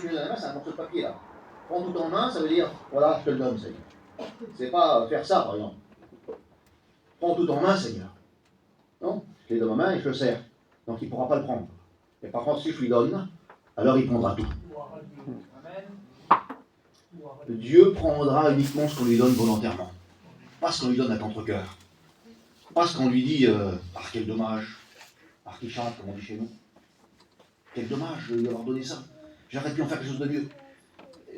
tu mets dans la main, c'est un morceau de papier là. Prends tout en main, ça veut dire, voilà, je te le donne, Seigneur. C'est pas faire ça, par exemple. Prends tout en main, Seigneur. Non, je l'ai dans ma main et je le sers. Donc il ne pourra pas le prendre. Et par contre, si je lui donne, alors il prendra tout. Dieu prendra uniquement ce qu'on lui donne volontairement. Pas ce qu'on lui donne à contre-cœur. Pas ce qu'on lui dit, ah quel dommage, ah qu'il chante, comme on dit chez nous. Quel dommage de lui avoir donné ça. J'aurais pu en faire quelque chose de mieux.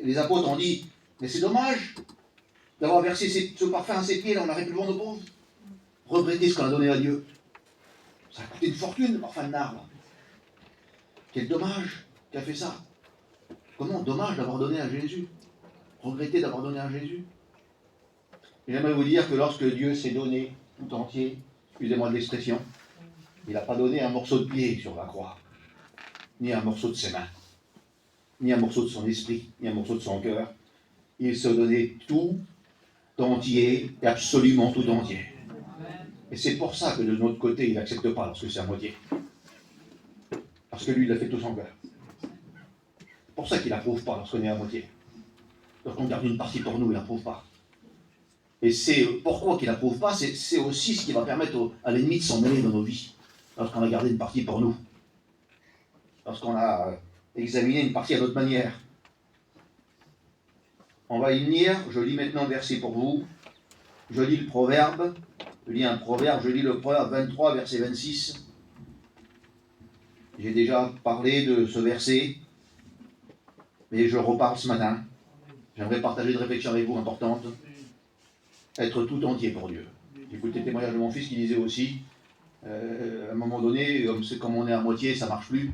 Les apôtres ont dit, mais c'est dommage d'avoir versé ce parfum à ses pieds, là on aurait pu le vendre aux pauvres. Regretter ce qu'on a donné à Dieu. Ça a coûté une fortune, le parfum de nard, là. Quel dommage qu'a fait ça. Comment dommage d'avoir donné à Jésus. Regretter d'avoir donné à Jésus. Et j'aimerais vous dire que lorsque Dieu s'est donné tout entier, excusez-moi de l'expression, il n'a pas donné un morceau de pied sur la croix, ni un morceau de ses mains, ni un morceau de son esprit, ni un morceau de son cœur. Il se donnait tout entier, et absolument tout entier. Et c'est pour ça que de notre côté, il n'accepte pas lorsque c'est à moitié. Parce que lui, il a fait tout son cœur. C'est pour ça qu'il n'approuve pas lorsqu'on est à moitié. Lorsqu'on garde une partie pour nous, il n'approuve pas. Et c'est pourquoi qu'il n'approuve pas, c'est aussi ce qui va permettre à l'ennemi de s'en mêler dans nos vies. Lorsqu'on a gardé une partie pour nous. Lorsqu'on a examiné une partie à notre manière. On va y venir. Je lis maintenant le verset pour vous. Je lis le proverbe. Je lis un proverbe. Je lis le proverbe 23, verset 26. J'ai déjà parlé de ce verset. Mais je reparle ce matin. J'aimerais partager une réflexion avec vous importante. Être tout entier pour Dieu. J'ai écouté le témoignage de mon fils qui disait aussi, à un moment donné, comme on est à moitié, ça ne marche plus.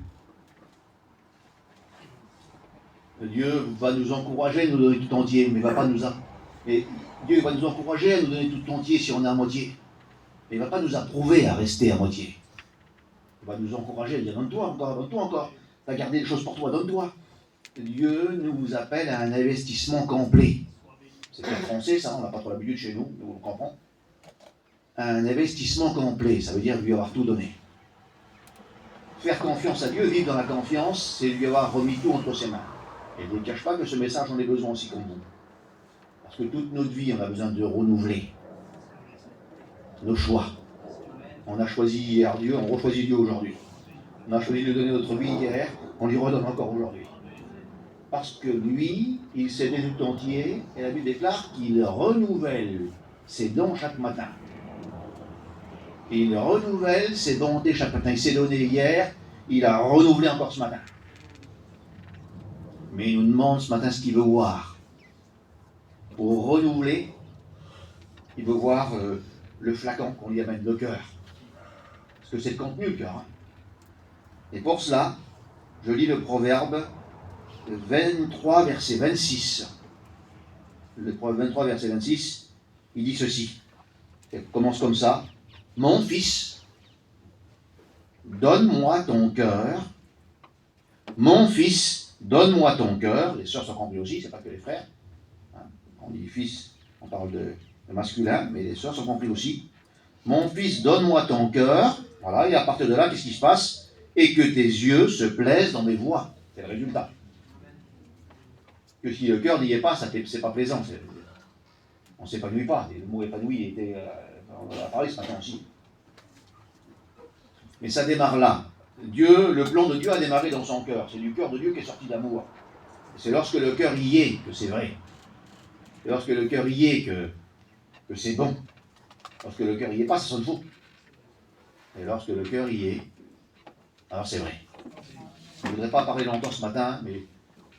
Dieu va nous encourager à nous donner tout entier, mais va pas nous et Dieu va nous encourager à nous donner tout entier si on est à moitié. Mais il ne va pas nous approuver à rester à moitié. Il va nous encourager à dire donne-toi encore. Tu as gardé les choses pour toi, donne-toi. Dieu nous appelle à un investissement complet. C'est en français, ça, on n'a pas trop l'habitude chez nous, mais vous le comprenez. Un investissement complet, ça veut dire lui avoir tout donné. Faire confiance à Dieu, vivre dans la confiance, c'est lui avoir remis tout entre ses mains. Et je ne vous cache pas que ce message, on a besoin aussi comme vous. Parce que toute notre vie, on a besoin de renouveler nos choix. On a choisi hier Dieu, on rechoisit Dieu aujourd'hui. On a choisi de lui donner notre vie hier, on lui redonne encore aujourd'hui. Parce que lui, il s'est donné tout entier, et la Bible déclare qu'il renouvelle ses dons chaque matin. Il renouvelle ses bontés chaque matin. Il s'est donné hier, il a renouvelé encore ce matin. Mais il nous demande ce matin ce qu'il veut voir. Pour renouveler, il veut voir le flacon qu'on lui amène, le cœur. Parce que c'est le contenu, le cœur. Hein. Et pour cela, je lis le proverbe 23, verset 26. Le proverbe 23, verset 26, il dit ceci. Il commence comme ça. Mon fils, donne-moi ton cœur. Mon fils, donne-moi ton cœur. Les sœurs sont compris aussi, c'est pas que les frères. Hein. On dit fils, on parle de masculin, mais les sœurs sont compris aussi. Mon fils, donne-moi ton cœur. Voilà, et à partir de là, qu'est-ce qui se passe? Et que tes yeux se plaisent dans mes voies. C'est le résultat. Que si le cœur n'y est pas, c'est pas plaisant. On ne s'épanouit pas. Le mot épanoui était. On en a parlé ce matin aussi. Mais ça démarre là. Dieu, le plan de Dieu a démarré dans son cœur. C'est du cœur de Dieu qui est sorti d'amour. C'est lorsque le cœur y est que c'est vrai. C'est lorsque le cœur y est que c'est bon. Lorsque le cœur y est pas, ça sonne faux. Et lorsque le cœur y est, alors c'est vrai. Je ne voudrais pas parler longtemps ce matin, mais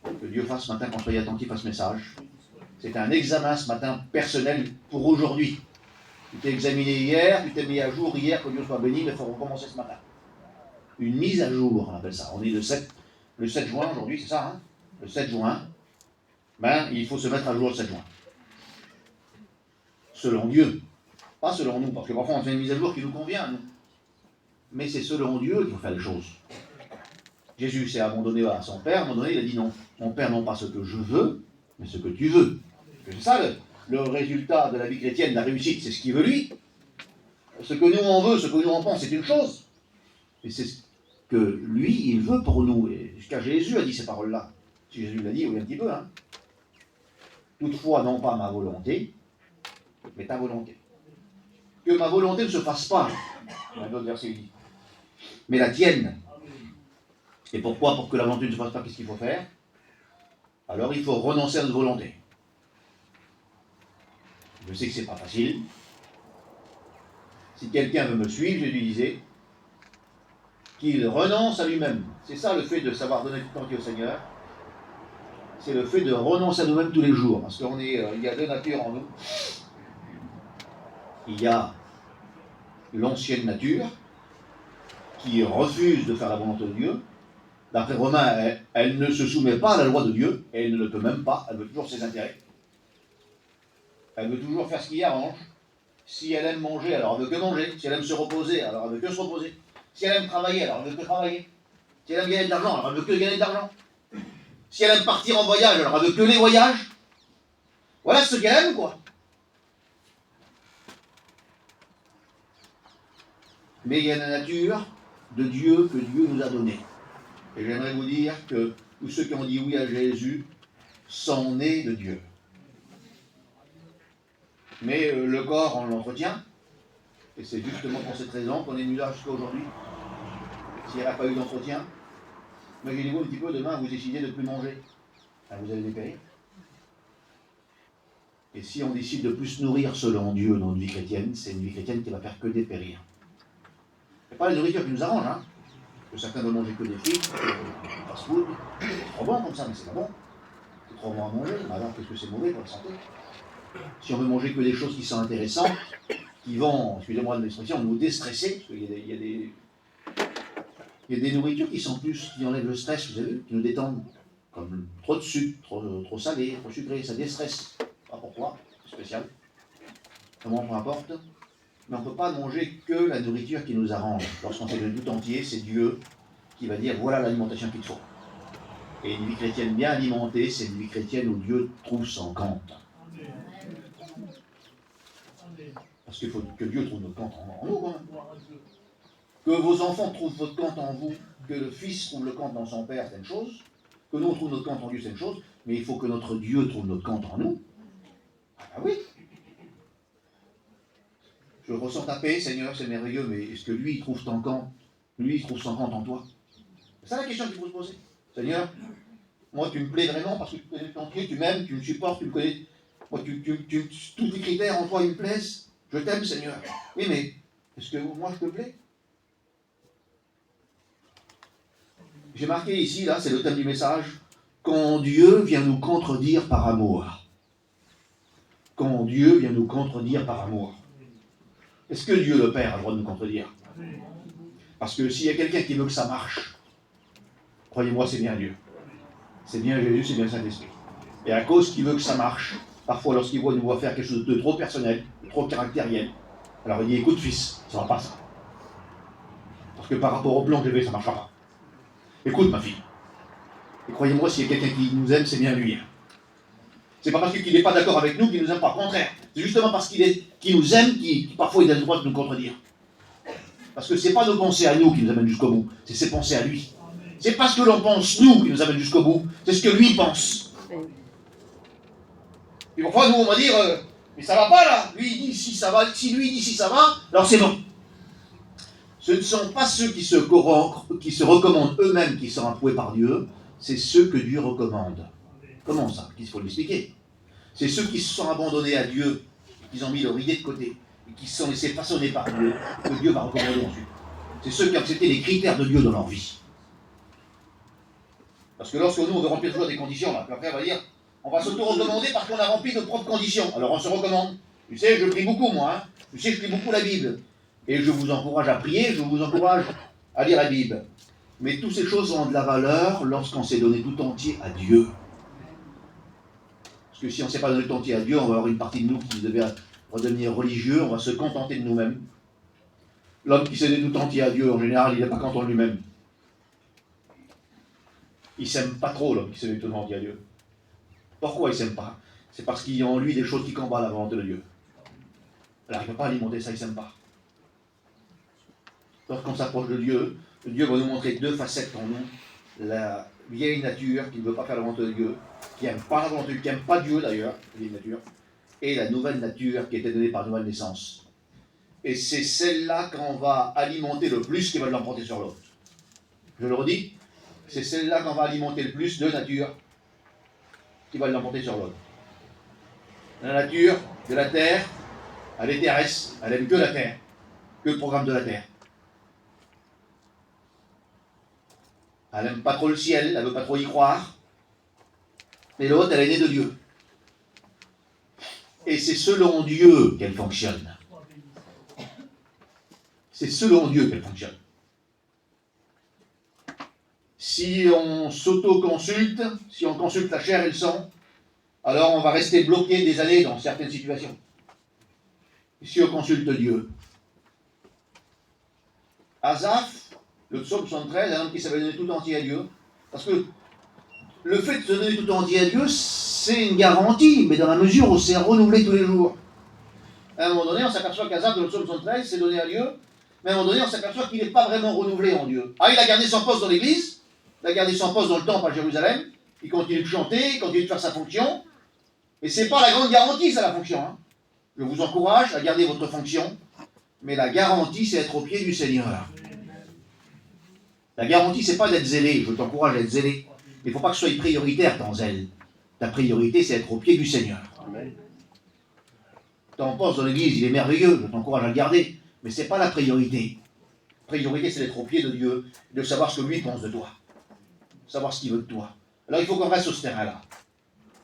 que Dieu fasse ce matin qu'on soit attentif à ce message. C'est un examen ce matin personnel pour aujourd'hui. Tu t'es examiné hier, tu t'es mis à jour hier, que Dieu soit béni, mais il faut recommencer ce matin. Une mise à jour, on appelle ça. On est le 7 juin aujourd'hui, c'est ça, hein? Le 7 juin, il faut se mettre à jour le 7 juin. Selon Dieu, pas selon nous, parce que parfois on fait une mise à jour qui nous convient, nous. Mais c'est selon Dieu qu'il faut faire les choses. Jésus s'est abandonné à son Père, à un moment donné, il a dit non, mon Père, non pas ce que je veux, mais ce que tu veux. C'est ça le résultat de la vie chrétienne, la réussite, c'est ce qu'il veut lui. Ce que nous on veut, ce que nous on pense, c'est une chose. Et c'est ce que lui, il veut pour nous. Et jusqu'à Jésus a dit ces paroles-là. Si Jésus l'a dit, oui, un petit peu. Hein. Toutefois, non pas ma volonté, mais ta volonté. Que ma volonté ne se fasse pas, un autre verset dit, mais la tienne. Et pourquoi? Pour que la volonté ne se fasse pas, qu'est-ce qu'il faut faire? Alors il faut renoncer à notre volonté. Je sais que c'est pas facile. Si quelqu'un veut me suivre, je lui disais qu'il renonce à lui-même. C'est ça le fait de savoir donner tout entier au Seigneur. C'est le fait de renoncer à nous-mêmes tous les jours. Parce qu'il y a deux natures en nous. Il y a l'ancienne nature qui refuse de faire la volonté de Dieu. D'après Romains, elle ne se soumet pas à la loi de Dieu, et elle ne le peut même pas, elle veut toujours ses intérêts. Elle veut toujours faire ce qui arrange. Si elle aime manger, alors elle veut que manger. Si elle aime se reposer, alors elle veut que se reposer. Si elle aime travailler, alors elle veut que travailler. Si elle aime gagner de l'argent, alors elle veut que gagner de l'argent. Si elle aime partir en voyage, alors elle veut que les voyages. Voilà ce qu'elle aime, quoi. Mais il y a la nature de Dieu que Dieu nous a donnée. Et j'aimerais vous dire que tous ceux qui ont dit oui à Jésus sont nés de Dieu. Mais le corps, on l'entretient. Et c'est justement pour cette raison qu'on est venu là jusqu'à aujourd'hui. S'il n'y avait pas eu d'entretien, imaginez-vous un petit peu, demain vous décidez de ne plus manger. Vous allez dépérir. Et si on décide de plus se nourrir selon Dieu dans une vie chrétienne, c'est une vie chrétienne qui va faire que dépérir. C'est pas la nourriture qui nous arrange, hein. Que certains veulent manger que des frites, fast-food. C'est trop bon comme ça, mais c'est pas bon. C'est trop bon à manger. Alors qu'est-ce que c'est mauvais pour la santé? Si on veut manger que des choses qui sont intéressantes, qui vont, excusez-moi de l'expression, nous déstresser, parce qu'il y a des nourritures qui enlèvent le stress, vous avez vu, qui nous détendent. Comme trop de sucre, trop salé, trop sucré, ça déstresse. Pas pourquoi, c'est spécial. Comment, peu importe. Mais on ne peut pas manger que la nourriture qui nous arrange. Lorsqu'on fait le tout entier, c'est Dieu qui va dire voilà l'alimentation qu'il te faut. Et une vie chrétienne bien alimentée, c'est une vie chrétienne où Dieu trouve son compte. Parce qu'il faut que Dieu trouve notre compte en nous, quand même. Que vos enfants trouvent votre compte en vous, que le Fils trouve le compte dans son Père, c'est une chose. Que nous on trouve notre compte en Dieu, c'est une chose. Mais il faut que notre Dieu trouve notre compte en nous. Ah oui. Je ressens ta paix, Seigneur, c'est merveilleux, mais est-ce que lui, il trouve ton compte? Lui, il trouve son compte en toi? C'est ça la question qu'il faut se poser. Seigneur, moi, tu me plais vraiment parce que tu connais ton pied, tu m'aimes, tu me supportes, tu me connais. Moi, tous tes critères en toi, ils me plaisent. Je t'aime, Seigneur. Oui, mais est-ce que moi, je te plais? J'ai marqué ici, là, c'est le thème du message. Quand Dieu vient nous contredire par amour. Quand Dieu vient nous contredire par amour. Est-ce que Dieu le Père a le droit de nous contredire? Parce que s'il y a quelqu'un qui veut que ça marche, croyez-moi, c'est bien Dieu. C'est bien Jésus, c'est bien Saint-Esprit. Et à cause qu'il veut que ça marche, parfois lorsqu'il nous voit faire quelque chose de trop personnel, de trop caractériel, alors il dit écoute fils, ça ne va pas ça. Parce que par rapport au plan que j'ai fait, ça ne marchera pas. Écoute ma fille. Et croyez-moi, s'il y a quelqu'un qui nous aime, c'est bien lui. C'est pas parce qu'il n'est pas d'accord avec nous qu'il nous aime pas, au contraire. C'est justement parce qu'il nous aime qu'il parfois il a le droit de nous contredire. Parce que c'est pas nos pensées à nous qui nous amènent jusqu'au bout, c'est ses pensées à lui. C'est pas ce que l'on pense nous qui nous amène jusqu'au bout, c'est ce que lui pense. Et parfois nous on va dire, mais ça va pas là, lui il dit si ça va, si lui dit si ça va, alors c'est bon. Ce ne sont pas ceux qui se recommandent eux-mêmes qui sont approuvés par Dieu, c'est ceux que Dieu recommande. Comment ça? Il faut l'expliquer. C'est ceux qui se sont abandonnés à Dieu, qui ont mis leur idée de côté, et qui se sont laissés façonner par Dieu, que Dieu va recommander ensuite. C'est ceux qui ont accepté les critères de Dieu dans leur vie. Parce que lorsque nous on veut remplir toujours des conditions, là, puis après on va dire, on va s'auto-recommander parce qu'on a rempli nos propres conditions. Alors on se recommande. Tu sais, je prie beaucoup moi, hein. Tu sais, je lis beaucoup la Bible. Et je vous encourage à prier, je vous encourage à lire la Bible. Mais toutes ces choses ont de la valeur lorsqu'on s'est donné tout entier à Dieu. Parce que si on ne s'est pas donné tout entier à Dieu, on va avoir une partie de nous qui devait redevenir religieux, on va se contenter de nous-mêmes. L'homme qui s'est donné tout entier à Dieu, en général, il n'est pas content de lui-même. Il ne s'aime pas trop, l'homme qui s'est donné tout entier à Dieu. Pourquoi il ne s'aime pas? C'est parce qu'il y a en lui des choses qui combattent la volonté de Dieu. Alors il ne peut pas alimenter ça, il ne s'aime pas. Lorsqu'on s'approche de Dieu, Dieu va nous montrer deux facettes en nous. vieille nature qui ne veut pas faire la volonté de Dieu, qui n'aime pas la volonté de Dieu, qui n'aime pas Dieu d'ailleurs, vieille nature, et la nouvelle nature qui a été donnée par nouvelle naissance. Et c'est celle-là qu'on va alimenter le plus qui va l'emporter sur l'autre. Je le redis, c'est celle-là qu'on va alimenter le plus de nature qui va l'emporter sur l'autre. La nature de la terre, elle est terrestre, elle aime que la terre, que le programme de la terre. Elle n'aime pas trop le ciel, elle ne veut pas trop y croire. Et l'autre, elle est née de Dieu. Et c'est selon Dieu qu'elle fonctionne. C'est selon Dieu qu'elle fonctionne. Si on s'auto-consulte, si on consulte la chair et le sang, alors on va rester bloqué des années dans certaines situations. Et si on consulte Dieu, Asaph, le psaume 73, un homme qui s'avait donné tout entier à Dieu, parce que le fait de se donner tout entier à Dieu, c'est une garantie, mais dans la mesure où c'est renouvelé tous les jours. À un moment donné, on s'aperçoit qu'Asaph, dans le psaume 73, s'est donné à Dieu, mais à un moment donné, on s'aperçoit qu'il n'est pas vraiment renouvelé en Dieu. Ah, il a gardé son poste dans l'église, il a gardé son poste dans le temple à Jérusalem, il continue de chanter, il continue de faire sa fonction, mais ce n'est pas la grande garantie, ça, la fonction. Hein. Je vous encourage à garder votre fonction, mais la garantie, c'est être au pied du Seigneur. La garantie, c'est pas d'être zélé, je t'encourage à être zélé, mais il ne faut pas que ce soit prioritaire ton zèle. Ta priorité, c'est être au pied du Seigneur. Ton poste dans l'église, il est merveilleux, je t'encourage à le garder, mais ce n'est pas la priorité. La priorité, c'est d'être au pied de Dieu, de savoir ce que lui pense de toi, savoir ce qu'il veut de toi. Alors il faut qu'on reste sur ce terrain-là.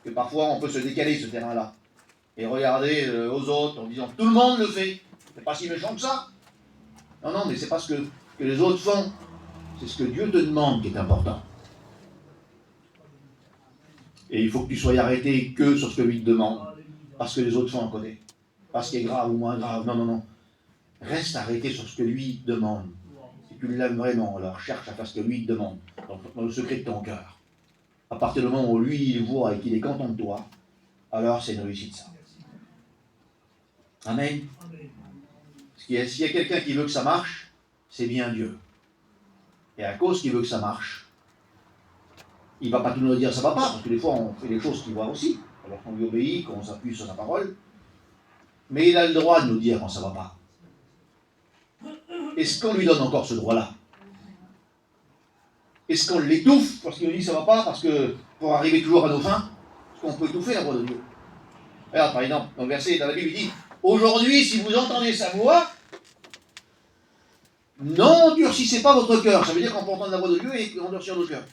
Que parfois, on peut se décaler ce terrain-là, et regarder aux autres en disant tout le monde le fait, c'est pas si méchant que ça. Non, non, mais c'est pas ce que les autres font, c'est ce que Dieu te demande qui est important. Et il faut que tu sois arrêté que sur ce que lui te demande, parce que les autres font à côté, parce qu'il est grave ou moins grave. Non, non, non. Reste arrêté sur ce que lui demande. Si tu l'aimes vraiment, alors cherche à faire ce que lui te demande, dans le secret de ton cœur. À partir du moment où lui, il voit et qu'il est content de toi, alors c'est une réussite, ça. Amen. S'il y a quelqu'un qui veut que ça marche, c'est bien Dieu. Et à cause qu'il veut que ça marche, il ne va pas tout nous dire ça va pas, parce que des fois on fait des choses qu'il voit aussi, alors qu'on lui obéit, qu'on s'appuie sur sa parole. Mais il a le droit de nous dire quand ça va pas. Est-ce qu'on lui donne encore ce droit-là? Est-ce qu'on l'étouffe parce qu'il nous dit ça va pas, parce que pour arriver toujours à nos fins, est-ce qu'on peut étouffer la voix de Dieu? Alors, par exemple, dans le verset dans la Bible, il dit aujourd'hui, si vous entendez sa voix, n'endurcissez pas votre cœur. Ça veut dire qu'on peut entendre la voix de Dieu et endurcir nos cœurs.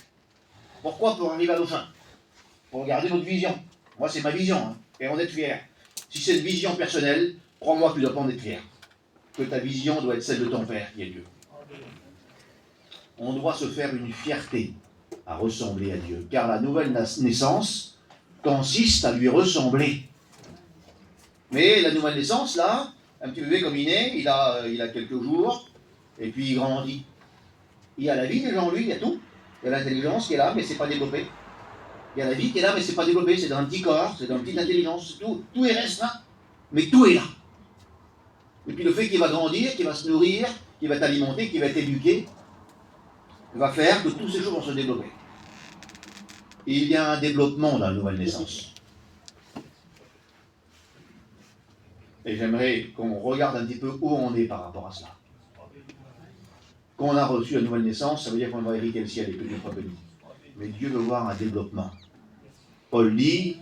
Pourquoi? Pour arriver à nos fins. Pour garder notre vision. Moi, c'est ma vision, hein, et en être fier. Si c'est une vision personnelle, crois-moi que tu ne dois pas en être fier. Que ta vision doit être celle de ton Père, qui est Dieu. On doit se faire une fierté à ressembler à Dieu, car la nouvelle naissance consiste à lui ressembler. Mais la nouvelle naissance, là, un petit bébé comme il est, il a quelques jours, et puis il grandit. Il y a la vie déjà en lui, il y a tout. Il y a l'intelligence qui est là, mais c'est pas développé. Il y a la vie qui est là, mais c'est pas développé. C'est dans un petit corps, c'est dans une petite intelligence. Tout est reste là, mais tout est là. Et puis le fait qu'il va grandir, qu'il va se nourrir, qu'il va t'alimenter, qu'il va t'éduquer, va faire que toutes ces choses vont se développer. Et il y a un développement dans la nouvelle naissance. Et j'aimerais qu'on regarde un petit peu où on est par rapport à cela. Quand on a reçu la nouvelle naissance, ça veut dire qu'on va hériter le ciel et que Dieu soit béni. Mais Dieu veut voir un développement. Paul dit,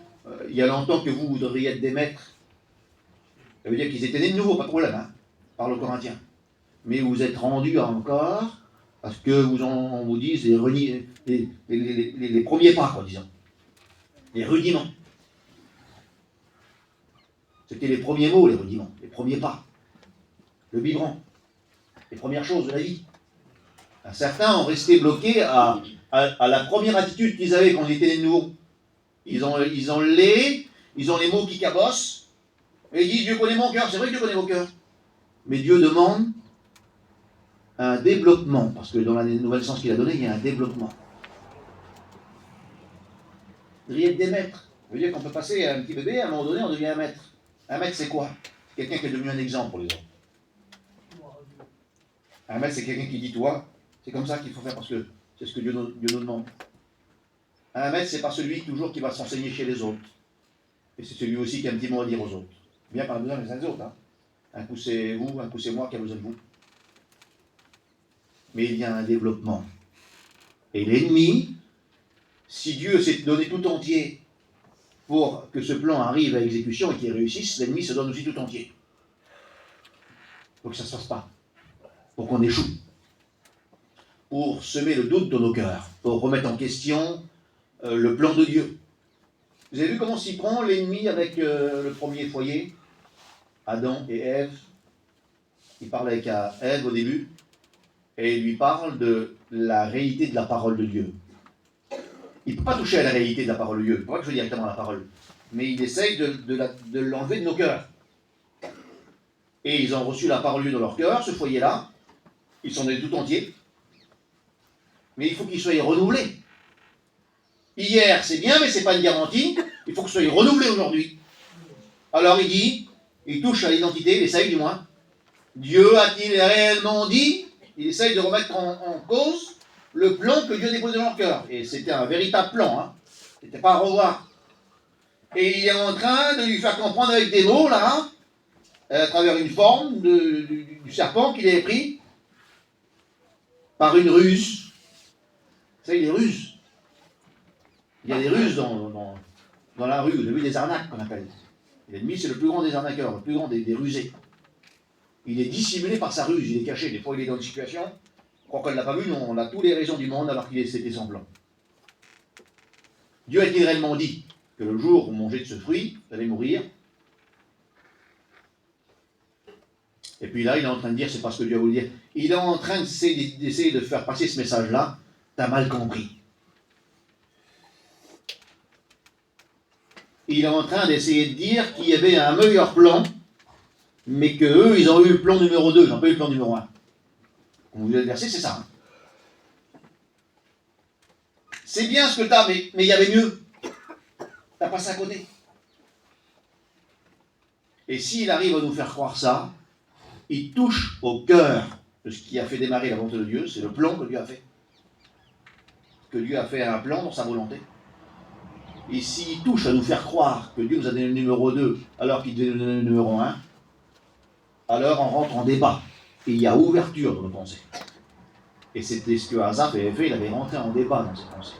il y a longtemps que vous devriez être des maîtres. Ça veut dire qu'ils étaient nés de nouveau, pas de problème, hein, par le Corinthien. Mais vous êtes rendus encore parce que on vous dise les premiers pas, quoi, disons. Les rudiments. C'était les premiers mots, les rudiments, les premiers pas. Le biberon. Les premières choses de la vie. Certains ont resté bloqués à la première attitude qu'ils avaient quand ils étaient nés de nouveau. Ils ont les mots qui cabossent, et ils disent Dieu connaît mon cœur. C'est vrai que Dieu connaît vos cœurs. Mais Dieu demande un développement, parce que dans la nouvelle naissance qu'il a donnée, il y a un développement. Vous devriez être des maîtres. Ça veut dire qu'on peut passer à un petit bébé, à un moment donné, on devient un maître. Un maître, c'est quoi? Quelqu'un qui est devenu un exemple pour les autres. Un maître, c'est quelqu'un qui dit, toi, c'est comme ça qu'il faut faire, parce que c'est ce que Dieu nous demande. Un maître, c'est pas celui toujours qui va s'enseigner chez les autres. Et c'est celui aussi qui a un petit mot à dire aux autres. Bien par besoin les uns des autres. Hein. Un coup c'est vous, un coup c'est moi qui a besoin de vous. Mais il y a un développement. Et l'ennemi, si Dieu s'est donné tout entier pour que ce plan arrive à exécution et qu'il réussisse, l'ennemi se donne aussi tout entier. Pour que ça ne se fasse pas. Pour qu'on échoue. Pour semer le doute dans nos cœurs. Pour remettre en question le plan de Dieu. Vous avez vu comment s'y prend l'ennemi avec le premier foyer, Adam et Ève. Il parle avec Ève au début, et il lui parle de la réalité de la parole de Dieu. Il ne peut pas toucher à la réalité de la parole de Dieu, il ne peut pas toucher directement à la parole, mais il essaye de l'enlever de nos cœurs. Et ils ont reçu la parole de Dieu dans leur cœur, ce foyer-là, ils sont donnés tout entier, mais il faut qu'ils soient renouvelés. Hier, c'est bien, mais ce n'est pas une garantie. Il faut que ce soit renouvelé aujourd'hui. Alors il dit, il touche à l'identité, il essaye du moins. Dieu a-t-il réellement dit? Il essaye de remettre en cause le plan que Dieu dépose dans leur cœur. Et c'était un véritable plan. Hein. C'était pas à revoir. Et il est en train de lui faire comprendre avec des mots, là, hein, à travers une forme du serpent qu'il avait pris, par une ruse. Vous savez, les ruses. Il y a des ruses dans la rue, vous avez vu des arnaques qu'on appelle. L'ennemi, c'est le plus grand des arnaqueurs, le plus grand des rusés. Il est dissimulé par sa ruse, il est caché. Des fois, il est dans une situation, on croit qu'on ne l'a pas vu, non, on a toutes les raisons du monde alors qu'il c'était son plan. Dieu a-t-il réellement dit que le jour où vous mangez de ce fruit, vous allez mourir? Et puis là, il est en train de dire, c'est pas ce que Dieu a voulu dire, il est en train d'essayer de faire passer ce message-là, t'as mal compris. Il est en train d'essayer de dire qu'il y avait un meilleur plan, mais qu'eux, ils ont eu le plan numéro 2, ils n'ont pas eu le plan numéro 1. Comme vous avez le verset, c'est ça. Hein. C'est bien ce que tu as, mais il y avait mieux. Tu as passé à côté. Et s'il arrive à nous faire croire ça, il touche au cœur de ce qui a fait démarrer la volonté de Dieu, c'est le plan que Dieu a fait. Que Dieu a fait un plan dans sa volonté. Et s'il touche à nous faire croire que Dieu nous a donné le numéro 2 alors qu'il devait nous donner le numéro 1, alors on rentre en débat. Et il y a ouverture dans nos pensées. Et c'était ce que Asaph avait fait, il avait rentré en débat dans ses pensées.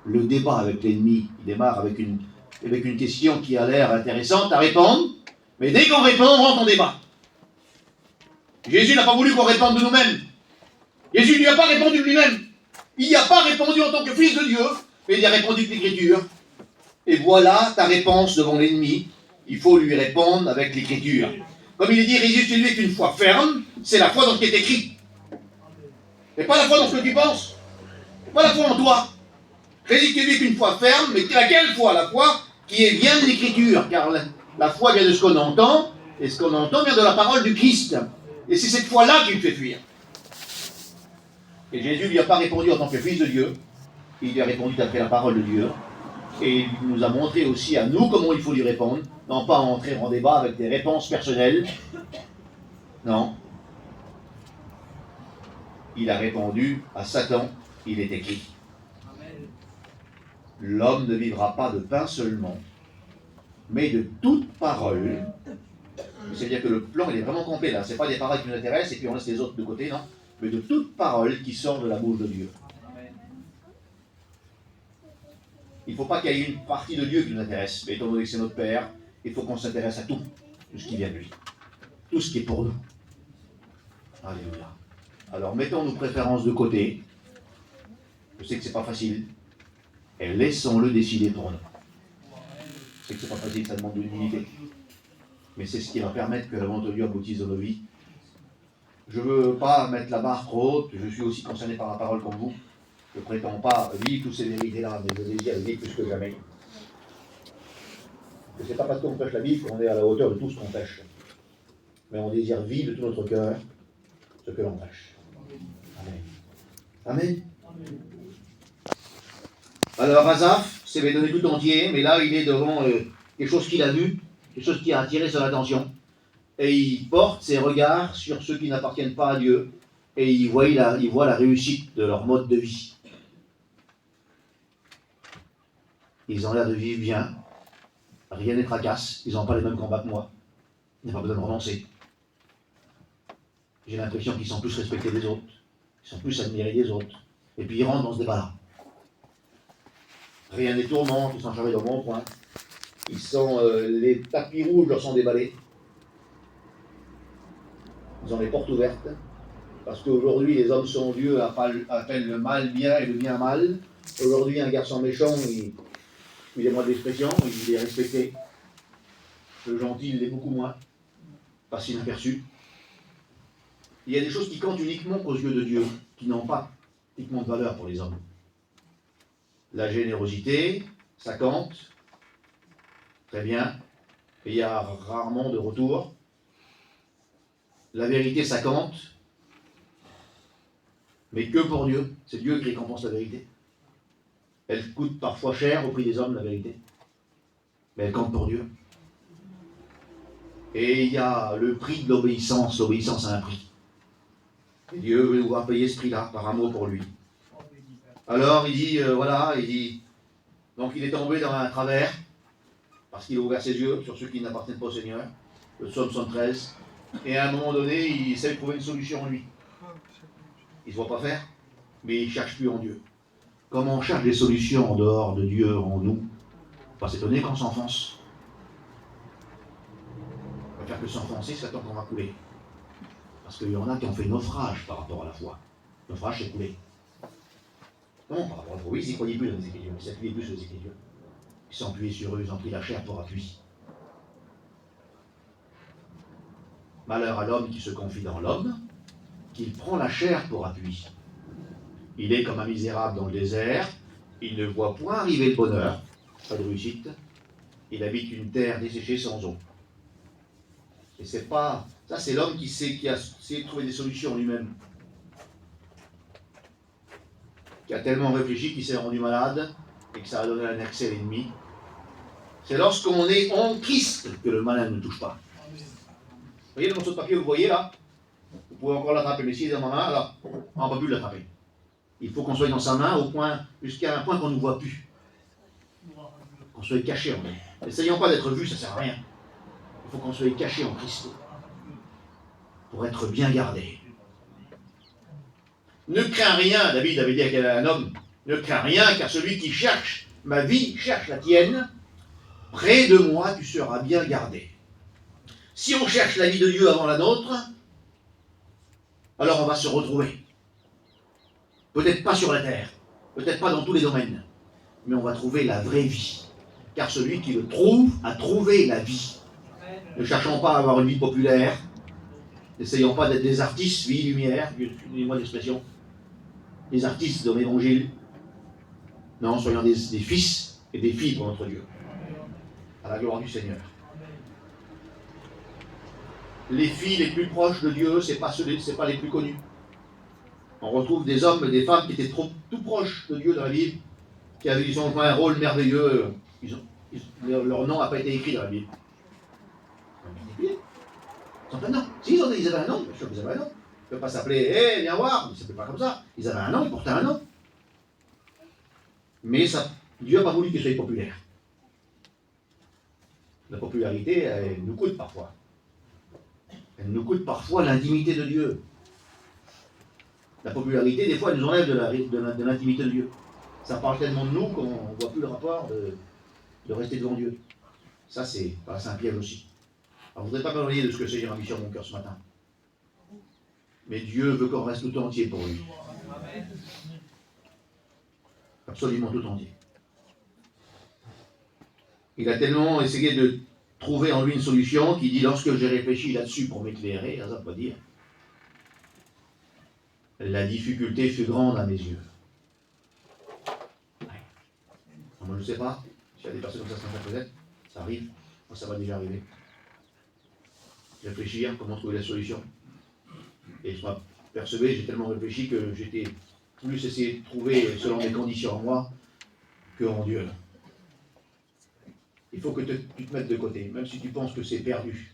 Le débat avec l'ennemi, il démarre avec une question qui a l'air intéressante à répondre, mais dès qu'on répond, on rentre en débat. Jésus n'a pas voulu qu'on réponde de nous-mêmes. Jésus ne lui a pas répondu de lui-même. Il n'y a pas répondu en tant que fils de Dieu, mais il a répondu de l'Écriture. Et voilà ta réponse devant l'ennemi. Il faut lui répondre avec l'Écriture. Comme il est dit, résiste-lui avec une foi ferme, c'est la foi dans ce qui est écrit. Et pas la foi dans ce que tu penses. Pas la foi en toi. Résiste-lui avec une foi ferme, mais laquelle foi? La foi qui vient de l'Écriture. Car la foi vient de ce qu'on entend, et ce qu'on entend vient de la parole du Christ. Et c'est cette foi-là qui me fait fuir. Et Jésus ne lui a pas répondu en tant que fils de Dieu. Il lui a répondu d'après la parole de Dieu. Et il nous a montré aussi à nous comment il faut lui répondre. Non pas entrer en débat avec des réponses personnelles. Non. Il a répondu à Satan, il est écrit. L'homme ne vivra pas de pain seulement, mais de toute parole. C'est-à-dire que le plan, il est vraiment complet là. Ce n'est pas des paroles qui nous intéressent et puis on laisse les autres de côté, non. Mais de toute parole qui sort de la bouche de Dieu. Il ne faut pas qu'il y ait une partie de Dieu qui nous intéresse. Mais étant donné que c'est notre Père, il faut qu'on s'intéresse à tout ce qui vient de lui. Tout ce qui est pour nous. Alléluia. Alors mettons nos préférences de côté. Je sais que c'est pas facile. Et laissons-le décider pour nous. Je sais que c'est pas facile, ça demande de l'humilité. Mais c'est ce qui va permettre que la volonté de Dieu aboutisse dans nos vies. Je ne veux pas mettre la barre trop haute. Je suis aussi concerné par la parole comme vous. Je ne prétends pas vivre toutes ces vérités-là, mais je désire les vivre plus que jamais. Ce n'est pas parce qu'on prêche la Bible qu'on est à la hauteur de tout ce qu'on prêche. Mais on désire vivre de tout notre cœur ce que l'on prêche. Amen. Amen. Alors Asaph s'est donné tout entier, mais là il est devant quelque chose qu'il a vu, quelque chose qui a attiré son attention. Et il porte ses regards sur ceux qui n'appartiennent pas à Dieu. Et il voit la réussite de leur mode de vie. ils ont l'air de vivre bien, rien ne les tracasse, ils n'ont pas les mêmes combats que moi, il n'y a pas besoin de renoncer. J'ai l'impression qu'ils sont plus respectés des autres, ils sont plus admirés des autres, et puis ils rentrent dans ce débat-là. Rien ne les tourmente, ils sont chargés dans mon point, les tapis rouges leur sont déballés, ils ont les portes ouvertes, parce qu'aujourd'hui les hommes sont Dieu appellent le mal bien et le bien mal. Aujourd'hui un garçon méchant, il est moins d'expression, il est respecté. Le gentil, il l'est beaucoup moins, passe inaperçu. Il y a des choses qui comptent uniquement aux yeux de Dieu, qui n'ont pas uniquement de valeur pour les hommes. La générosité, ça compte, très bien, et il y a rarement de retour. La vérité, ça compte, mais que pour Dieu. C'est Dieu qui récompense la vérité. Elle coûte parfois cher au prix des hommes, la vérité, mais elle compte pour Dieu. Et il y a le prix de l'obéissance. L'obéissance a un prix. Et Dieu veut nous voir payer ce prix-là, par amour pour lui. Alors il dit, donc il est tombé dans un travers, parce qu'il a ouvert ses yeux sur ceux qui n'appartiennent pas au Seigneur, le psaume 113, et à un moment donné, il essaie de trouver une solution en lui. Il ne se voit pas faire, mais il ne cherche plus en Dieu. Comme on cherche des solutions en dehors de Dieu, en nous, il ne faut pas s'étonner qu'on s'enfonce. On va faire que s'enfoncer, c'est tant qu'on va couler. Parce qu'il y en a qui ont fait naufrage par rapport à la foi. Naufrage, c'est couler. Non, par rapport à la foi, oui, ils ne croyaient plus dans les Écritures, ils s'appuyaient plus sur les Écritures. Ils sont appuyés sur eux, ils ont pris la chair pour appui. Malheur à l'homme qui se confie dans l'homme, qu'il prend la chair pour appui. Il est comme un misérable dans le désert, il ne voit point arriver le bonheur, pas de réussite, il habite une terre desséchée sans eau. Et c'est pas... Ça, c'est l'homme qui a essayé de trouver des solutions lui-même. Qui a tellement réfléchi qu'il s'est rendu malade et que ça a donné un accès à l'ennemi. C'est lorsqu'on est en Christ que le malin ne touche pas. Vous voyez le morceau de papier que vous voyez là? Vous pouvez encore l'attraper, mais s'il est dans ma main, alors on ne va plus l'attraper. Il faut qu'on soit dans sa main jusqu'à un point qu'on ne voit plus. Qu'on soit caché en lui. N'essayons pas d'être vus, ça ne sert à rien. Il faut qu'on soit caché en Christ. Pour être bien gardé. Ne crains rien, David avait dit à un homme, ne crains rien, car celui qui cherche ma vie cherche la tienne. Près de moi, tu seras bien gardé. Si on cherche la vie de Dieu avant la nôtre, alors on va se retrouver. Peut-être pas sur la terre, peut-être pas dans tous les domaines, mais on va trouver la vraie vie. Car celui qui le trouve a trouvé la vie. Ne cherchons pas à avoir une vie populaire, n'essayons pas d'être des artistes, vie, lumière, excusez-moi l'expression, des artistes de l'évangile. Non, soyons des fils et des filles pour notre Dieu. À la gloire du Seigneur. Les filles les plus proches de Dieu, c'est pas les plus connus. On retrouve des hommes et des femmes qui étaient tout proches de Dieu dans la Bible, ils ont joué un rôle merveilleux. Leur nom n'a pas été écrit dans la Bible. Ils ont un nom. Si, ils avaient un nom, bien sûr qu'ils avaient un nom. Ils ne peuvent pas s'appeler, hé, viens voir, ils ne s'appelaient pas comme ça. Ils avaient un nom, ils portaient un nom. Mais Dieu n'a pas voulu qu'ils soient populaires. La popularité, elle nous coûte parfois. Elle nous coûte parfois l'intimité de Dieu. La popularité, des fois, elle nous enlève de l'intimité de Dieu. Ça parle tellement de nous qu'on ne voit plus le rapport de rester devant Dieu. Ça, c'est un piège aussi. Alors, je ne voudrais pas m'éloigner de ce que c'est Jérémie sur mon cœur ce matin. Mais Dieu veut qu'on reste tout entier pour lui. Absolument tout entier. Il a tellement essayé de trouver en lui une solution qui dit, lorsque j'ai réfléchi là-dessus pour m'éclairer, ça veut dire, la difficulté fut grande à mes yeux. Moi, je ne sais pas, s'il y a des personnes comme ça, peut-être, ça arrive, moi ça va déjà arriver. Réfléchir, comment trouver la solution. Et je m'apercevais, j'ai tellement réfléchi que j'étais plus essayé de trouver selon mes conditions en moi que en Dieu. Il faut que tu te mettes de côté, même si tu penses que c'est perdu.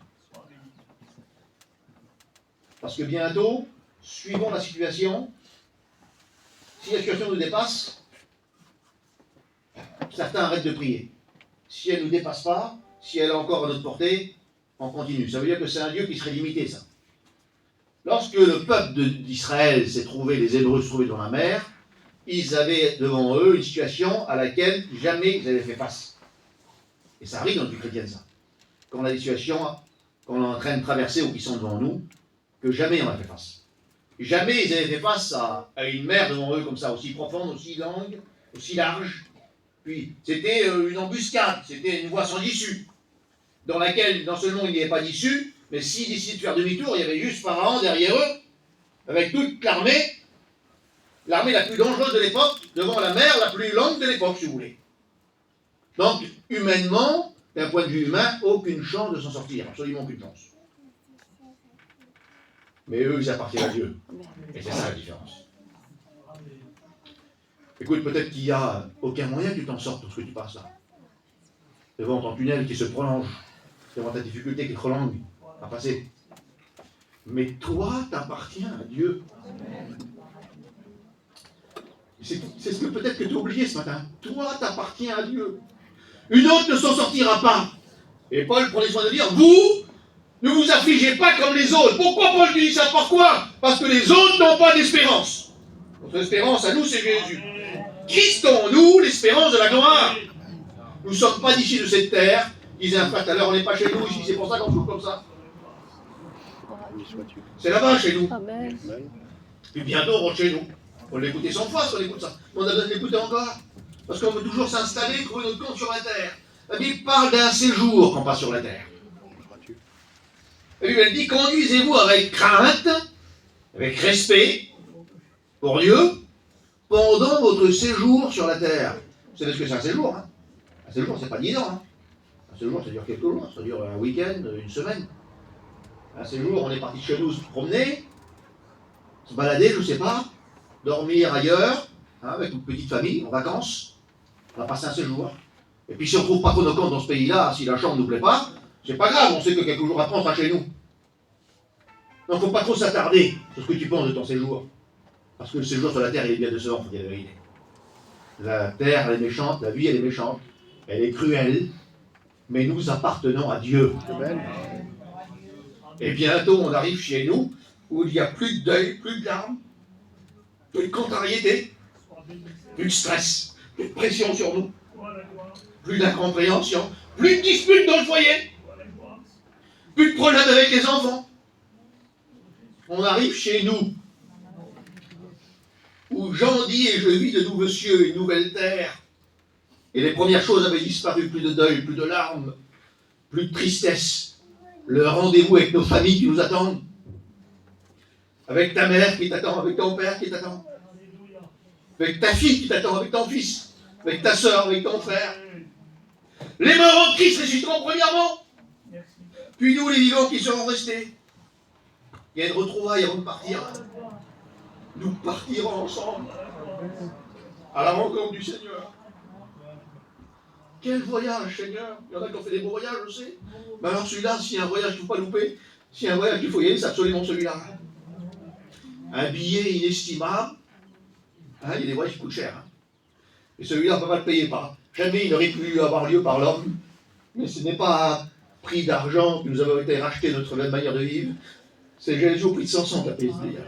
Parce que bientôt, suivant la situation, si la situation nous dépasse, certains arrêtent de prier. Si elle ne nous dépasse pas, si elle est encore à notre portée, on continue. Ça veut dire que c'est un Dieu qui serait limité, ça. Lorsque le peuple d'Israël s'est trouvé, les Hébreux se trouvaient dans la mer, ils avaient devant eux une situation à laquelle jamais ils avaient fait face. Et ça arrive dans le vie chrétienne, ça. Quand on a des situations qu'on est en train de traverser ou qui sont devant nous, que jamais on a fait face. Jamais ils avaient fait face à une mer devant eux comme ça, aussi profonde, aussi longue, aussi large. Puis c'était une embuscade, c'était une voie sans issue, dans laquelle non seulement il n'y avait pas d'issue, mais s'ils décidaient de faire demi-tour, il y avait juste Pharaon derrière eux, avec toute l'armée la plus dangereuse de l'époque, devant la mer la plus longue de l'époque, si vous voulez. Donc, humainement, d'un point de vue humain, aucune chance de s'en sortir, absolument aucune chance. Mais eux, ils appartiennent à Dieu. Et c'est ça la différence. Écoute, peut-être qu'il n'y a aucun moyen que tu t'en sortes pour ce que tu passes là. Devant ton tunnel qui se prolonge, devant ta difficulté qui est trop longue à passer. Mais toi, t'appartiens à Dieu. C'est ce que peut-être que tu as oublié ce matin. Toi, t'appartiens à Dieu. Une autre ne s'en sortira pas. Et Paul prenait soin de dire, vous, ne vous affligez pas comme les autres. Pourquoi Paul dit ça? Pourquoi? Parce que les autres n'ont pas d'espérance. Notre espérance à nous, c'est Jésus. Christ en nous, l'espérance de la gloire. Nous ne sommes pas d'ici de cette terre. Disait un frère tout à l'heure, on n'est pas chez nous ici, c'est pour ça qu'on souffre comme ça. C'est là-bas chez nous. Amen. Puis bientôt on rentre chez nous. On l'écoutait 100 fois si on écoute ça. On a besoin de l'écouter encore. Parce qu'on veut toujours s'installer, trouver notre compte sur la terre. La Bible parle d'un séjour qu'on passe sur la terre. La Bible elle dit, conduisez-vous avec crainte, avec respect pour Dieu, pendant votre séjour sur la terre. Vous savez ce que c'est un séjour, hein? Un séjour, c'est pas 10 ans. Hein? Un séjour, ça dure quelques jours, ça dure un week-end, une semaine. Un séjour, on est parti de chez nous se promener, se balader, je ne sais pas, dormir ailleurs, hein, avec une petite famille, en vacances. On va passer un séjour. Et puis si on ne trouve pas trop nos comptes dans ce pays-là, si la chambre ne nous plaît pas, c'est pas grave, on sait que quelques jours après, on sera chez nous. Donc il ne faut pas trop s'attarder sur ce que tu penses de ton séjour. Parce que le séjour sur la terre, il est bien décevant, il faut dire la vérité. La terre, elle est méchante, la vie, elle est méchante, elle est cruelle, mais nous appartenons à Dieu. Amen. Et bientôt, on arrive chez nous, où il n'y a plus de deuil, plus de larmes, plus de contrariété, plus de stress, plus de pression sur nous, plus d'incompréhension, plus de disputes dans le foyer, plus de problèmes avec les enfants. On arrive chez nous, où Jean dit, et je vis de nouveaux cieux et une nouvelle terre. Et les premières choses avaient disparu, plus de deuil, plus de larmes, plus de tristesse. Le rendez-vous avec nos familles qui nous attendent. Avec ta mère qui t'attend, avec ton père qui t'attend. Avec ta fille qui t'attend, avec ton fils. Avec ta soeur, avec ton frère. Les morts en Christ ressusciteront premièrement. Puis nous, les vivants qui seront restés. Il y a une retrouvaille avant de partir. Nous partirons ensemble à la rencontre du Seigneur. Quel voyage, Seigneur! Il y en a qui ont fait des beaux voyages, je sais. Mais alors celui-là, s'il y a un voyage qu'il ne faut pas louper, s'il y a un voyage qu'il faut y aller, c'est absolument celui-là. Un billet inestimable. Hein, il y a des voyages qui coûtent cher. Hein. Et celui-là, on ne peut pas le payer par. Jamais il n'aurait pu avoir lieu par l'homme. Mais ce n'est pas un prix d'argent que nous avons été racheté notre manière de vivre. C'est Jésus au prix de 100 qui a payé ce billet.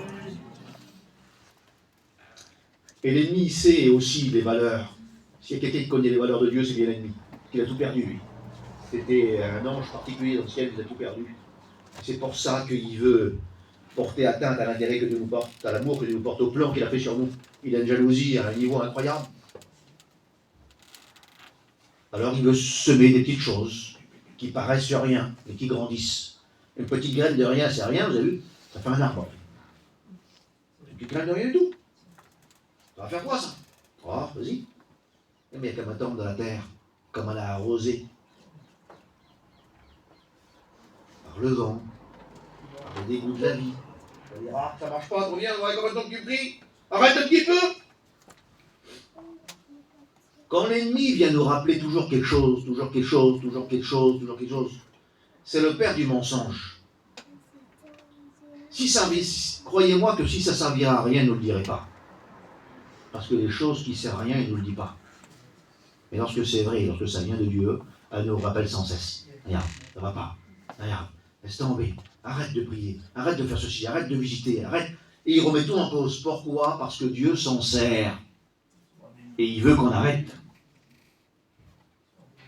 Et l'ennemi sait aussi les valeurs. S'il y a quelqu'un qui connaît les valeurs de Dieu, c'est bien l'ennemi. Il a tout perdu, lui. C'était un ange particulier dans le ciel, il a tout perdu. C'est pour ça qu'il veut porter atteinte à l'intérêt que Dieu nous porte, à l'amour que Dieu nous porte, au plan qu'il a fait sur nous. Il a une jalousie à un niveau incroyable. Alors il veut semer des petites choses qui paraissent rien, mais qui grandissent. Une petite graine de rien, c'est rien, vous avez vu? Ça fait un arbre. Une petite graine de rien du tout. Ça va faire quoi, ça? Oh, vas-y. Mais il y a qu'à m'attendre dans la terre, comme elle a arrosé. Par le vent, par le dégoût de la vie. On va dire, ah, ça marche pas, trop bien, on va combien de temps que tu pries? Arrête un petit peu! Quand l'ennemi vient nous rappeler toujours quelque chose, toujours quelque chose, toujours quelque chose, toujours quelque chose, c'est le père du mensonge. Croyez-moi que si ça servira à rien, il ne nous le dirait pas. Parce que les choses qui ne servent à rien, il ne nous le dit pas. Mais lorsque c'est vrai, lorsque ça vient de Dieu, elle nous rappelle sans cesse. Regarde, ça va pas. Regarde, laisse tomber. Arrête de prier. Arrête de faire ceci. Arrête de visiter. Arrête. Et il remet tout en cause. Pourquoi? Parce que Dieu s'en sert. Et il veut qu'on arrête.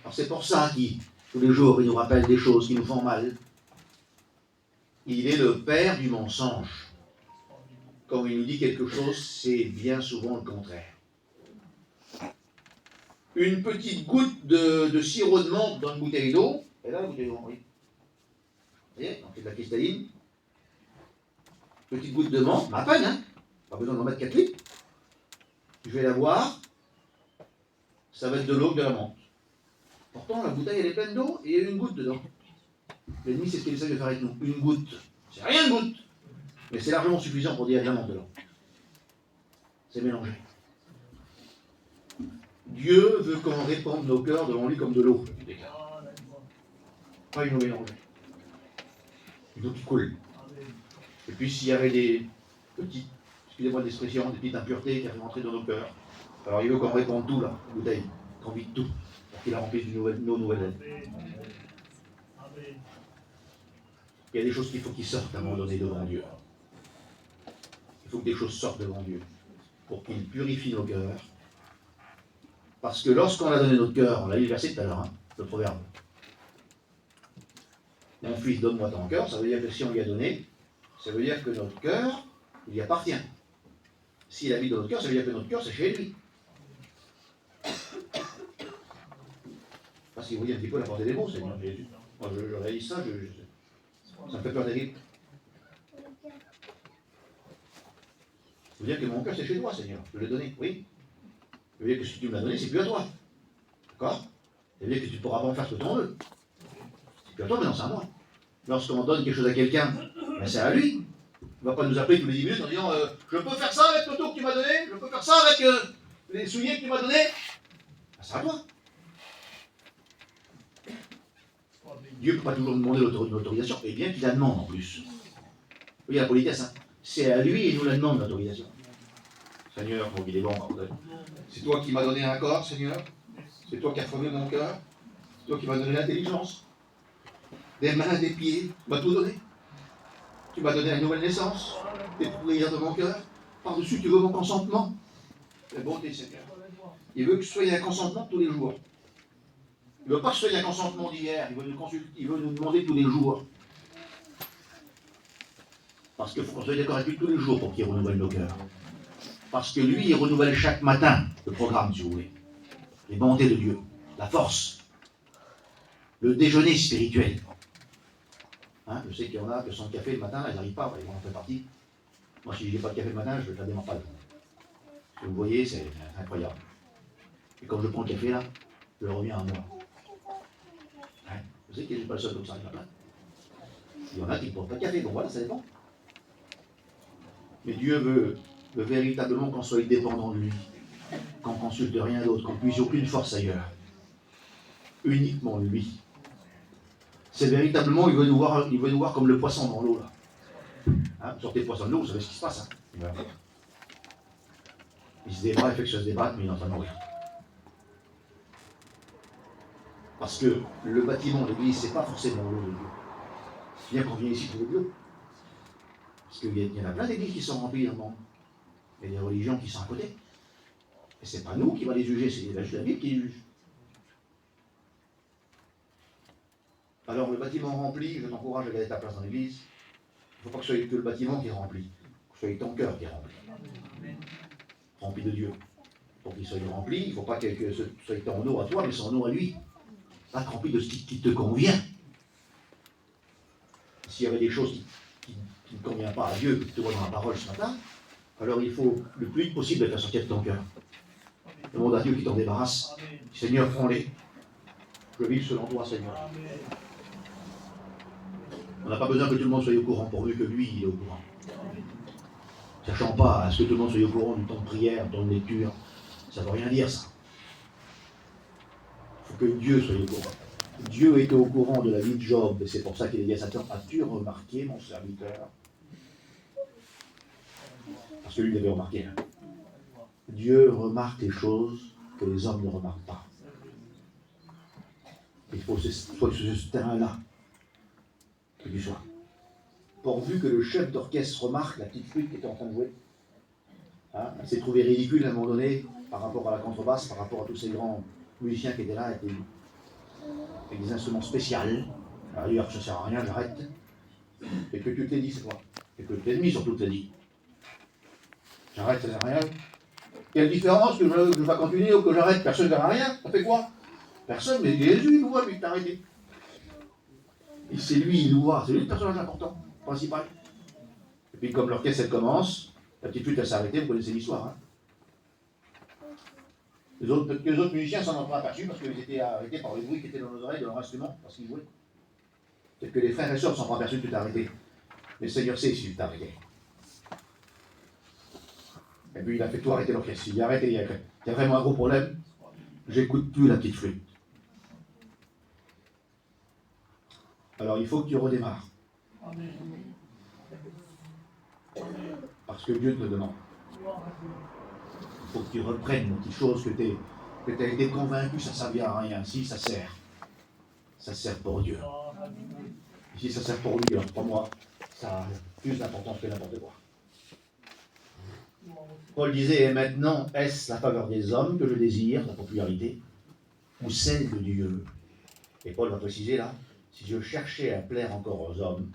Alors c'est pour ça qu'il, tous les jours, il nous rappelle des choses qui nous font mal. Il est le père du mensonge. Quand il nous dit quelque chose, c'est bien souvent le contraire. Une petite goutte de sirop de menthe dans une bouteille d'eau, et là, la bouteille d'eau, oui. Vous voyez, on fait de la cristalline. Petite goutte de menthe, mais à peine, hein. Pas besoin d'en mettre 4 litres. Je vais la boire, ça va être de l'eau que de la menthe. Pourtant, la bouteille, elle est pleine d'eau et il y a une goutte dedans. L'ennemi, c'est ce qu'il essaie de faire avec nous. Une goutte. C'est rien de goutte. Mais c'est largement suffisant pour dire de la menthe dedans. C'est mélangé. Dieu veut qu'on répande nos cœurs devant lui comme de l'eau. Pas une eau mélangée. Une eau qui coule. Et puis s'il y avait des petites, excusez-moi l'expression, des petites impuretés qui avaient rentré dans nos cœurs, alors il veut qu'on répande tout là, la bouteille, qu'on vide tout, pour qu'il la remplisse de nos nouvelles lettres. Il y a des choses qu'il faut qu'ils sortent à un moment donné devant Dieu. Il faut que des choses sortent devant Dieu, pour qu'il purifie nos cœurs. Parce que lorsqu'on a donné notre cœur, on l'a lu le verset tout à l'heure, hein, le proverbe. Mon fils, donne-moi ton cœur, ça veut dire que si on lui a donné, ça veut dire que notre cœur, il y appartient. S'il habite dans notre cœur, ça veut dire que notre cœur, c'est chez lui. Parce que vous voyez un petit peu la portée des mots, Seigneur Jésus. Moi, je réalise ça, ça me fait peur terrible. Ça veut dire que mon cœur, c'est chez toi, Seigneur. Je l'ai donné, oui. Ça veut dire que si tu me l'as donné, c'est plus à toi. D'accord? Ça veut dire que tu ne pourras pas en faire ce que tu en veux. C'est plus à toi, mais non, c'est à moi. Lorsqu'on donne quelque chose à quelqu'un, ben c'est à lui. Il ne va pas nous appeler tous les 10 minutes en disant je peux faire ça avec l'auto que tu m'as donné, je peux faire ça avec les souliers que tu m'as donnés. Ben, c'est à toi. Dieu ne peut pas toujours nous demander l'autorisation, et bien qu'il la demande en plus. Vous voyez la politesse, hein? C'est à lui et il nous la demande l'autorisation. Seigneur, bon, il est bon, c'est toi qui m'as donné un corps, Seigneur. C'est toi qui as formé mon cœur. C'est toi qui m'as donné l'intelligence. Des mains, des pieds, tu m'as tout donné. Tu m'as donné la nouvelle naissance, des prières de mon cœur. Par-dessus, tu veux mon consentement. C'est bonté, Seigneur. Il veut que ce soit un consentement tous les jours. Il ne veut pas que ce soit un consentement d'hier. Il veut nous demander tous les jours. Parce qu'il faut qu'on soit d'accord avec lui tous les jours pour qu'il renouvelle nos cœurs. Parce que lui, il renouvelle chaque matin le programme, si vous voulez. Les bontés de Dieu, la force, le déjeuner spirituel. Hein, je sais qu'il y en a qui sont le café le matin, ils n'arrivent pas, ils vont en faire partie. Moi, si je n'ai pas de café le matin, je ne la démarre pas. Ce que vous voyez, c'est incroyable. Et quand je prends le café, là, je reviens à moi. Hein, je sais que je ne suis pas le seul comme ça, il y en a plein. Il y en a qui ne prennent pas de café, donc voilà, ça dépend. Mais Dieu veut véritablement qu'on soit dépendant de lui, qu'on ne consulte rien d'autre, qu'on ne puisse aucune force ailleurs. Uniquement lui. C'est véritablement, il veut nous voir comme le poisson dans l'eau, là. Hein, vous sortez le poisson de l'eau, vous savez ce qui se passe. Hein. Il se débat, il fait que ça se débatte, mais il est en train de mourir. Parce que le bâtiment, l'église, c'est pas forcément l'eau de Dieu. Bien qu'on vienne ici trouver de l'eau. Parce qu'il y en a plein d'églises qui sont remplies dans le monde. Il y a des religions qui sont à côté. Et c'est pas nous qui va les juger, c'est la Bible qui les juge. Alors le bâtiment rempli, je t'encourage à garder ta place dans l'église. Il ne faut pas que ce soit que le bâtiment qui est rempli. Que ce soit ton cœur qui est rempli. Rempli de Dieu. Pour qu'il soit rempli, il ne faut pas que ce soit en eau à toi, mais c'est en eau à lui. Pas rempli de ce qui te convient. S'il y avait des choses qui ne conviennent pas à Dieu, que tu te vois dans la parole ce matin, alors il faut le plus vite possible les faire sortir de ton cœur. Demande à Dieu qui t'en débarrasse. Seigneur, prends-les. Je vis selon toi, Seigneur. On n'a pas besoin que tout le monde soit au courant, pourvu que lui, il est au courant. Cherchons pas à ce que tout le monde soit au courant du temps de prière, du temps de lecture. Ça ne veut rien dire, ça. Il faut que Dieu soit au courant. Dieu était au courant de la vie de Job, et c'est pour ça qu'il a dit à Satan, as-tu remarqué, mon serviteur? Parce que lui, il avait remarqué. Hein. Dieu remarque les choses que les hommes ne remarquent pas. Il faut que ce soit sur ce terrain-là que tu sois. Pourvu que le chef d'orchestre remarque la petite flûte qui était en train de jouer. Hein, elle s'est trouvée ridicule à un moment donné par rapport à la contrebasse, par rapport à tous ces grands musiciens qui étaient là, avec des instruments spéciaux. D'ailleurs, ça ne sert à rien, j'arrête. Et que tu te l'aies dit, c'est toi. Et que l'ennemi surtout te l'a dit. J'arrête, ça ne sert à rien. Quelle différence que je vais continuer ou que j'arrête? Personne ne verra rien. Ça fait quoi? Personne, mais Jésus, il nous voit, lui, t'as arrêté. Et c'est lui, il nous voit. C'est lui le personnage important, principal. Et puis, comme l'orchestre, elle commence, la petite flûte, elle s'est arrêtée, vous connaissez l'histoire. Hein. Les autres musiciens s'en ont pas aperçus parce qu'ils étaient arrêtés par le bruit qui était dans nos oreilles de leur instrument, parce qu'ils jouaient. Peut-être que les frères et sœurs ne s'en sont pas aperçus que tu t'es arrêté. Mais le Seigneur sait si tu t'es arrêté. Et puis il a fait tout arrêter l'orchestre. Il a arrêté, il y a vraiment un gros problème. J'écoute plus la petite flûte. Alors il faut que tu redémarres. Parce que Dieu te le demande. Il faut que tu reprennes une petite chose que tu as été convaincu, ça ne servira à rien. Si, ça sert. Ça sert pour Dieu. Et si ça sert pour lui, alors pour moi, ça a plus d'importance que n'importe quoi. Paul disait, et maintenant, est-ce la faveur des hommes que je désire, la popularité, ou celle de Dieu? Et Paul va préciser là, si je cherchais à plaire encore aux hommes,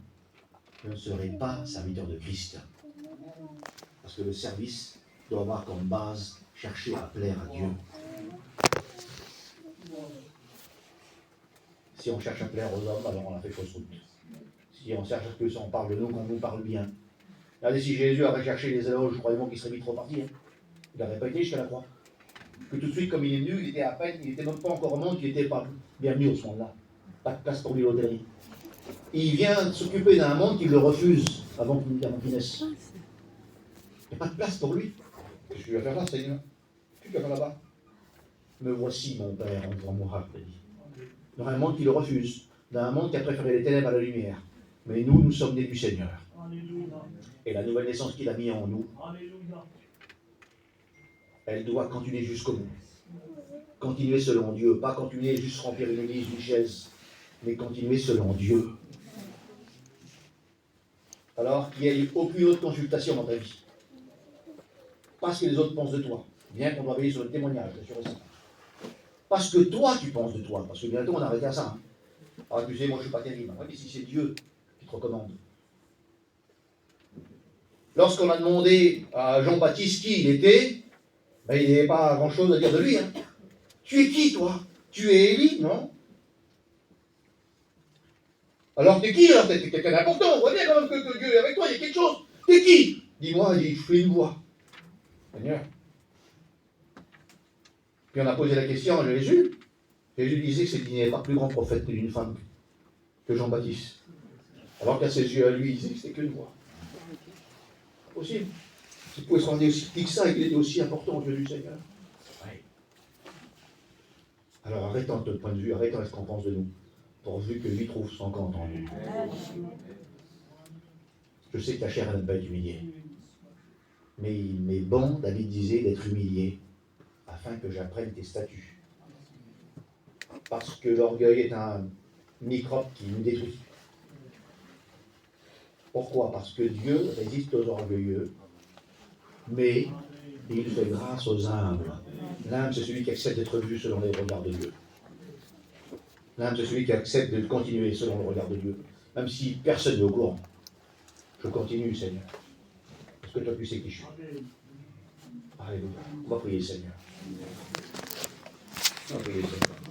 je ne serais pas serviteur de Christ. Parce que le service doit avoir comme base chercher à plaire à Dieu. Si on cherche à plaire aux hommes, alors on a fait fausse route. Si on cherche à ce qu'on parle de nous, qu'on nous parle bien. Regardez, si Jésus avait cherché les éloges, croyez-moi qu'il serait vite reparti. Hein. Il n'aurait pas été jusqu'à la croix. Que tout de suite, comme il est venu, il était à peine, il n'était même pas encore au monde, il n'était pas bienvenu au ce monde-là. Pas de place pour lui à l'hôtellerie. Il vient s'occuper d'un monde qui le refuse avant qu'il naisse. Il n'y a pas de place pour lui. Qu'est-ce que tu vas faire là, Seigneur? Qu'est-ce que tu vas faire là-bas? Me voici, mon Père, en moi, il dit. Dans un monde qui le refuse, dans un monde qui a préféré les ténèbres à la lumière. Mais nous sommes nés du Seigneur. Et la nouvelle naissance qu'il a mis en nous, elle doit continuer jusqu'au bout. Continuer selon Dieu, pas continuer juste remplir une église, une chaise, mais continuer selon Dieu. Alors qu'il n'y ait aucune autre consultation dans ta vie. Pas ce que les autres pensent de toi, bien qu'on doit veiller sur le témoignage, bien sûr et certain. Parce que toi, tu penses de toi, parce que bientôt on a arrêté à ça. Hein. Alors tu sais, moi je ne suis pas terrible. Mais si c'est Dieu qui te recommande. Lorsqu'on a demandé à Jean-Baptiste qui il était, ben, il n'y avait pas grand-chose à dire de lui. Hein. Tu es qui, toi? Tu es Élie, non? Alors t'es qui, alors? T'es quelqu'un d'important. On voit bien quand même que Dieu est avec toi, il y a quelque chose. T'es qui? Dis-moi, je fais une voix. Seigneur. Puis on a posé la question à Jésus. Jésus disait qu'il n'y avait pas plus grand prophète que d'une femme que Jean-Baptiste. Alors qu'à ses yeux à lui, il disait que c'était qu'une voix. Possible. Il pouvait se rendre aussi petit que ça, et qu'il était aussi important aux yeux du Seigneur. Oui. Alors arrêtons de notre point de vue, arrêtons ce qu'on pense de nous, pourvu que lui trouve son compte en nous. Je sais que la chair n'aime pas être humiliée. Mais bon, David disait, d'être humilié, afin que j'apprenne tes statuts. Parce que l'orgueil est un microbe qui nous détruit. Pourquoi? Parce que Dieu résiste aux orgueilleux, mais il fait grâce aux humbles. L'humble, c'est celui qui accepte d'être vu selon les regards de Dieu. L'humble, c'est celui qui accepte de continuer selon le regard de Dieu. Même si personne n'est au courant. Je continue, Seigneur. Parce que toi, tu sais qui je suis. Alléluia. On va prier, Seigneur. On va prier, Seigneur.